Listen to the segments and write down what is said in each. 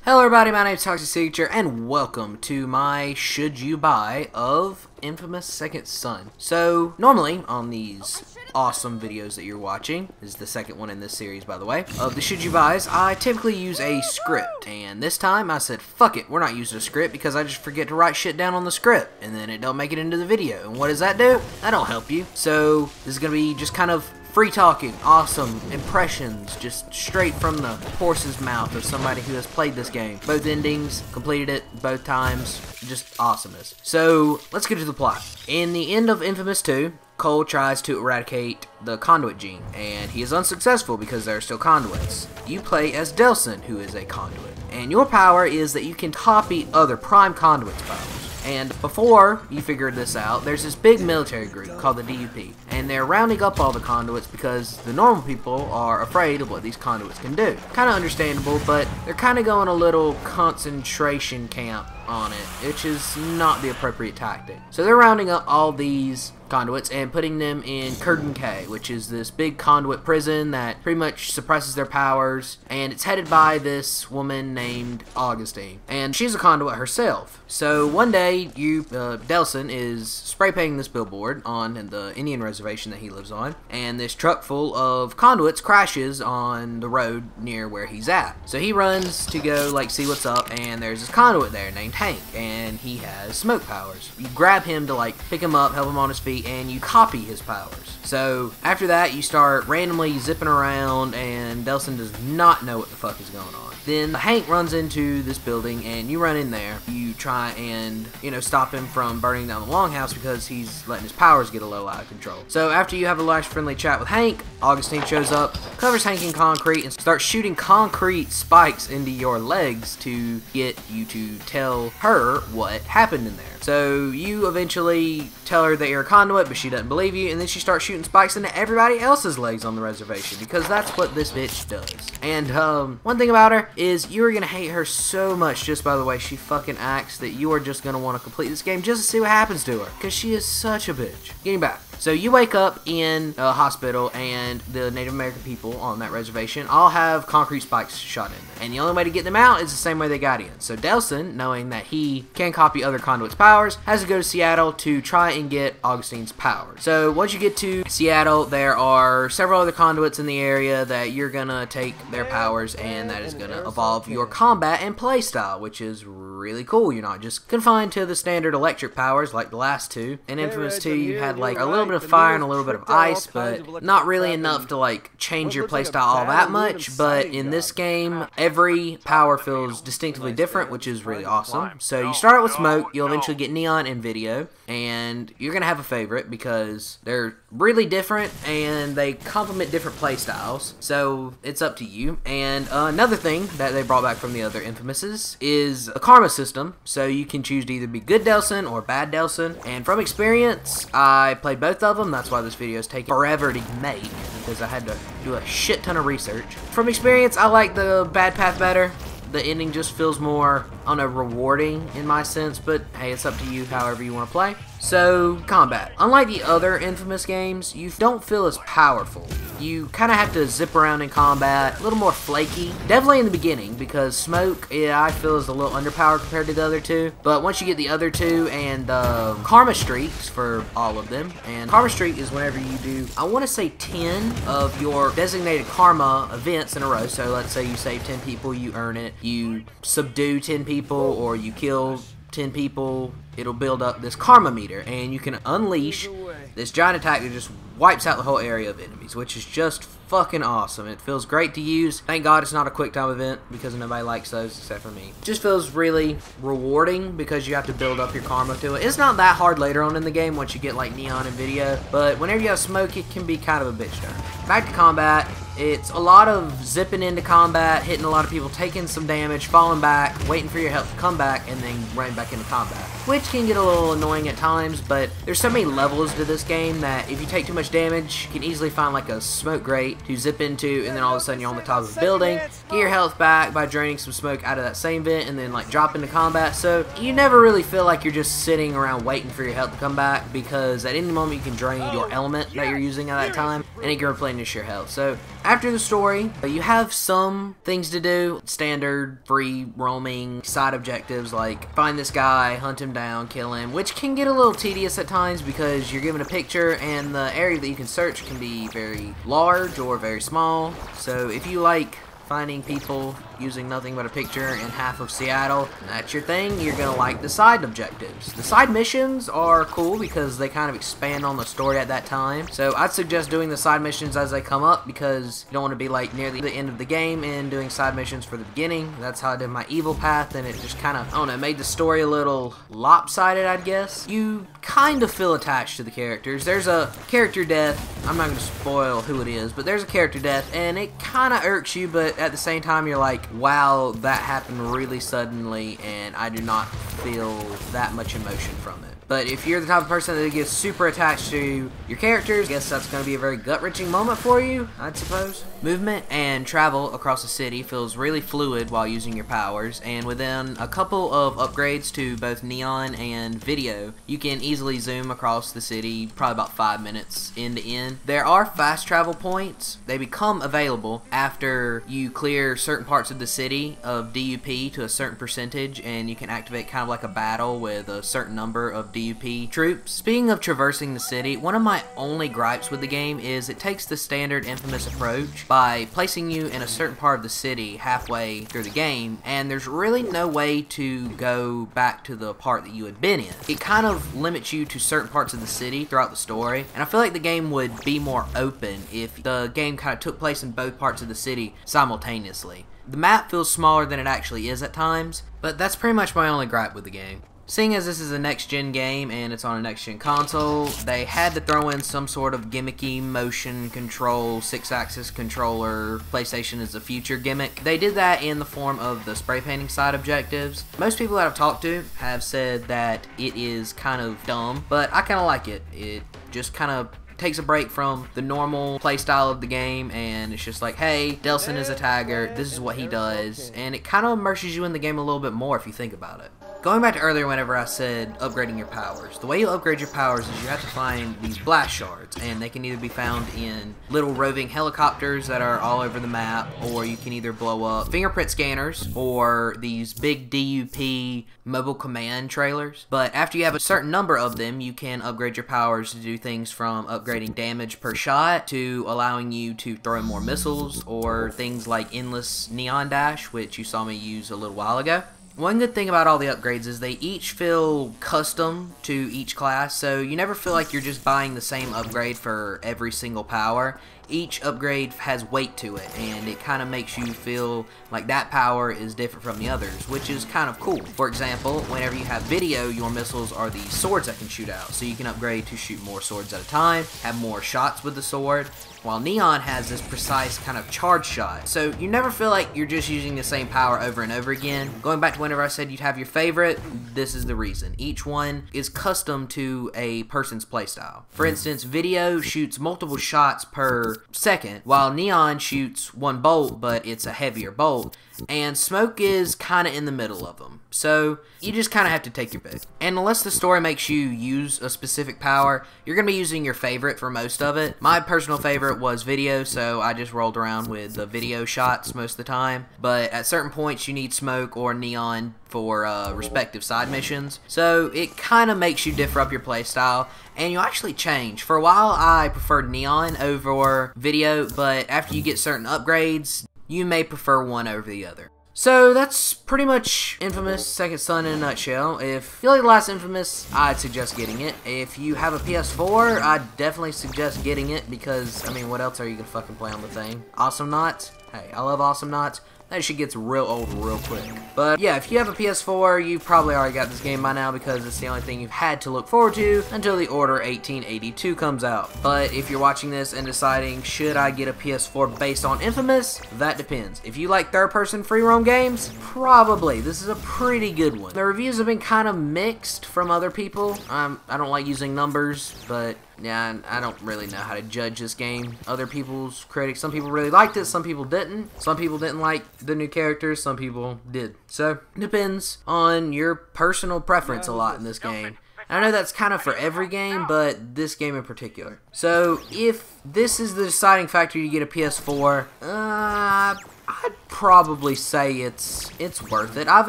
Hello everybody, my name is Toxic Signature, and welcome to my Should You Buy of Infamous Second Son. So, normally on these awesome videos that you're watching, this is the second one in this series by the way, of the Should You Buys, I typically use a script. And this time I said, fuck it, we're not using a script because I just forget to write shit down on the script. And then it don't make it into the video. And what does that do? That don't help you. So, this is going to be just kind of free talking, awesome impressions, just straight from the horse's mouth of somebody who has played this game. Both endings, completed it both times, just awesomeness. So, let's get to the plot. In the end of Infamous 2, Cole tries to eradicate the conduit gene, and he is unsuccessful because there are still conduits. You play as Delson, who is a conduit, and your power is that you can copy other prime conduits' powers. And before you figured this out, there's this big military group called the DUP, and they're rounding up all the conduits because the normal people are afraid of what these conduits can do. Kind of understandable, but they're kind of going a little concentration camp on it, which is not the appropriate tactic. So they're rounding up all these conduits and putting them in Curtain K, which is this big conduit prison that pretty much suppresses their powers, and it's headed by this woman named Augustine, and she's a conduit herself. So one day, Delson is spray painting this billboard on the Indian reservation that he lives on, and this truck full of conduits crashes on the road near where he's at. So he runs to go see what's up, and there's this conduit there named Hank, and he has smoke powers. You grab him to pick him up, help him on his feet, and you copy his powers. So after that, you start randomly zipping around, and Delson does not know what the fuck is going on. Then Hank runs into this building, and you run in there. You try and, stop him from burning down the longhouse because he's letting his powers get a little out of control. So after you have a nice friendly chat with Hank, Augustine shows up, covers Hank in concrete, and starts shooting concrete spikes into your legs to get you to tell her what happened in there. So you eventually tell her that you're a conduit, but she doesn't believe you, and then she starts shooting spikes into everybody else's legs on the reservation, because that's what this bitch does. And one thing about her is you're gonna hate her so much just by the way she fucking acts that you are just gonna want to complete this game just to see what happens to her, because she is such a bitch. Getting back. So you wake up in a hospital, and the Native American people on that reservation all have concrete spikes shot in them. And the only way to get them out is the same way they got in. So Delson, knowing that he can copy other conduits' powers, has to go to Seattle to try and get Augustine's powers. So once you get to Seattle, there are several other conduits in the area that you're gonna take their powers, and that is gonna evolve your combat and playstyle, which is really cool. You're not just confined to the standard electric powers like the last two. In Infamous 2, you had a little bit of fire and a little bit of ice, but not really enough to change your playstyle all that much. But in this game, every power feels distinctively different, which is really awesome. So you start out with smoke, you'll eventually get neon and video, and you're gonna have a favorite because they're really different and they complement different playstyles. So it's up to you. And another thing that they brought back from the other Infamouses is a karma system. So you can choose to either be good Delson or bad Delson. And from experience, I played both of them. That's why this video is taking forever to make, because I had to do a shit ton of research. From experience, I like the bad path better. The ending just feels more, rewarding in my sense, but hey, it's up to you however you want to play. So, combat. Unlike the other Infamous games, you don't feel as powerful. You kind of have to zip around in combat, a little more flaky. Definitely in the beginning, because Smoke, I feel is a little underpowered compared to the other two. But once you get the other two and Karma Streaks for all of them, and Karma Streak is whenever you do, I want to say 10 of your designated Karma events in a row. So let's say you save 10 people, you earn it. You subdue 10 people, or you kill 10 people, it'll build up this karma meter, and you can unleash this giant attack that just wipes out the whole area of enemies, which is just fucking awesome. It feels great to use. Thank God it's not a quick time event, because nobody likes those except for me. It just feels really rewarding because you have to build up your karma to it. It's not that hard later on in the game once you get neon and video, but whenever you have smoke, it can be kind of a bitch turn. Back to combat. It's a lot of zipping into combat, hitting a lot of people, taking some damage, falling back, waiting for your health to come back, and then running back into combat. Which can get a little annoying at times, but there's so many levels to this game that if you take too much damage, you can easily find a smoke grate to zip into, and then all of a sudden you're on the top of a building. Get your health back by draining some smoke out of that same vent, and then drop into combat. So you never really feel like you're just sitting around waiting for your health to come back, because at any moment you can drain your element that you're using at that time, and it can replenish your health. So After the story, you have some things to do. Standard, free roaming, side objectives like find this guy, hunt him down, kill him, which can get a little tedious at times because you're given a picture and the area that you can search can be very large or very small. So if you like finding people using nothing but a picture in half of Seattle, that's your thing, you're gonna like the side objectives. The side missions are cool because they kind of expand on the story at that time. So I'd suggest doing the side missions as they come up because you don't want to be like near the end of the game and doing side missions for the beginning. That's how I did my evil path, and it just kind of, I don't know, made the story a little lopsided, I'd guess. You kind of feel attached to the characters. There's a character death, I'm not going to spoil who it is, but there's a character death and it kind of irks you, but at the same time you're like, wow, that happened really suddenly and I do not feel that much emotion from it. But if you're the type of person that gets super attached to your characters, I guess that's going to be a very gut-wrenching moment for you, I'd suppose. Movement and travel across the city feels really fluid while using your powers, and within a couple of upgrades to both Neon and Video, you can easily zoom across the city, probably about 5 minutes end to end. There are fast travel points. They become available after you clear certain parts of the city of DUP to a certain percentage, and you can activate kind of like a battle with a certain number of DUP troops. Speaking of traversing the city, one of my only gripes with the game is it takes the standard Infamous approach by placing you in a certain part of the city halfway through the game, and there's really no way to go back to the part that you had been in. It kind of limits you to certain parts of the city throughout the story, and I feel like the game would be more open if the game kind of took place in both parts of the city simultaneously. The map feels smaller than it actually is at times, but that's pretty much my only gripe with the game. Seeing as this is a next-gen game and it's on a next-gen console, they had to throw in some sort of gimmicky motion control, 6-axis controller, PlayStation is the future gimmick. They did that in the form of the spray painting side objectives. Most people that I've talked to have said that it is kind of dumb, but I kind of like it. It just kind of takes a break from the normal playstyle of the game, and it's just like, hey, Delson is a tagger, this is what he does, and it kind of immerses you in the game a little bit more if you think about it. Going back to earlier whenever I said upgrading your powers, the way you upgrade your powers is you have to find these blast shards, and they can either be found in little roving helicopters that are all over the map, or you can either blow up fingerprint scanners or these big DUP mobile command trailers. But after you have a certain number of them, you can upgrade your powers to do things from upgrading damage per shot to allowing you to throw in more missiles, or things like endless neon dash, which you saw me use a little while ago. One good thing about all the upgrades is they each feel custom to each class, so you never feel like you're just buying the same upgrade for every single power. Each upgrade has weight to it, and it kind of makes you feel like that power is different from the others, which is kind of cool. For example, whenever you have Video, your missiles are the swords that can shoot out, so you can upgrade to shoot more swords at a time, have more shots with the sword, while Neon has this precise kind of charge shot. So you never feel like you're just using the same power over and over again. Going back to whenever I said you'd have your favorite, this is the reason. Each one is custom to a person's playstyle. For instance, Video shoots multiple shots per second, while Neon shoots one bolt, but it's a heavier bolt, and Smoke is kind of in the middle of them. So you just kind of have to take your pick. And unless the story makes you use a specific power, you're going to be using your favorite for most of it. My personal favorite was Video, so I just rolled around with the Video shots most of the time. But at certain points you need Smoke or Neon for respective side missions. So it kind of makes you differ up your playstyle, and you actually change. For a while I preferred Neon over Video, but after you get certain upgrades, you may prefer one over the other. So that's pretty much Infamous Second Son in a nutshell. If you like the last Infamous, I'd suggest getting it. If you have a PS4, I'd definitely suggest getting it because, I mean, what else are you gonna fucking play on the thing? Awesome Knots? Hey, I love Awesome Knots. That shit gets real old real quick. But yeah, if you have a PS4, you've probably already got this game by now because it's the only thing you've had to look forward to until the Order 1882 comes out. But if you're watching this and deciding, should I get a PS4 based on Infamous? That depends. If you like third-person free-roam games, probably. This is a pretty good one. The reviews have been kind of mixed from other people. I don't like using numbers, but yeah, I don't really know how to judge this game. Other people's critics, some people really liked it, some people didn't. Some people didn't like the new characters, some people did. So, it depends on your personal preference a lot in this game. I know that's kind of for every game, but this game in particular. So if this is the deciding factor you get a PS4, I'd probably say it's worth it. I've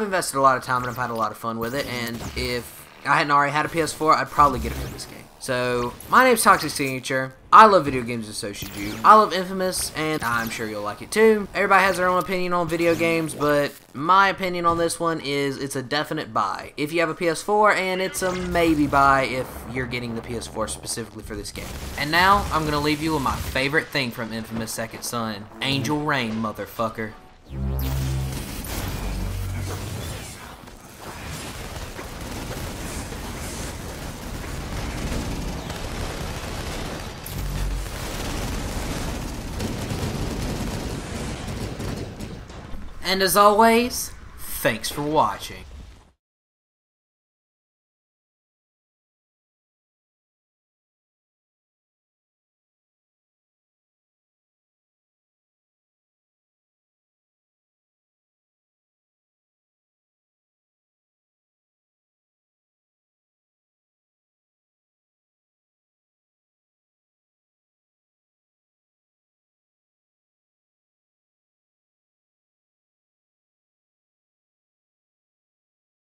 invested a lot of time and I've had a lot of fun with it, and if I hadn't already had a PS4, I'd probably get it for this game. So, my name's Toxic Signature. I love video games, and so should you. I love Infamous, and I'm sure you'll like it too. Everybody has their own opinion on video games, but my opinion on this one is it's a definite buy if you have a PS4, and it's a maybe buy if you're getting the PS4 specifically for this game. And now, I'm going to leave you with my favorite thing from Infamous Second Son. Angel Rain, motherfucker. And as always, thanks for watching.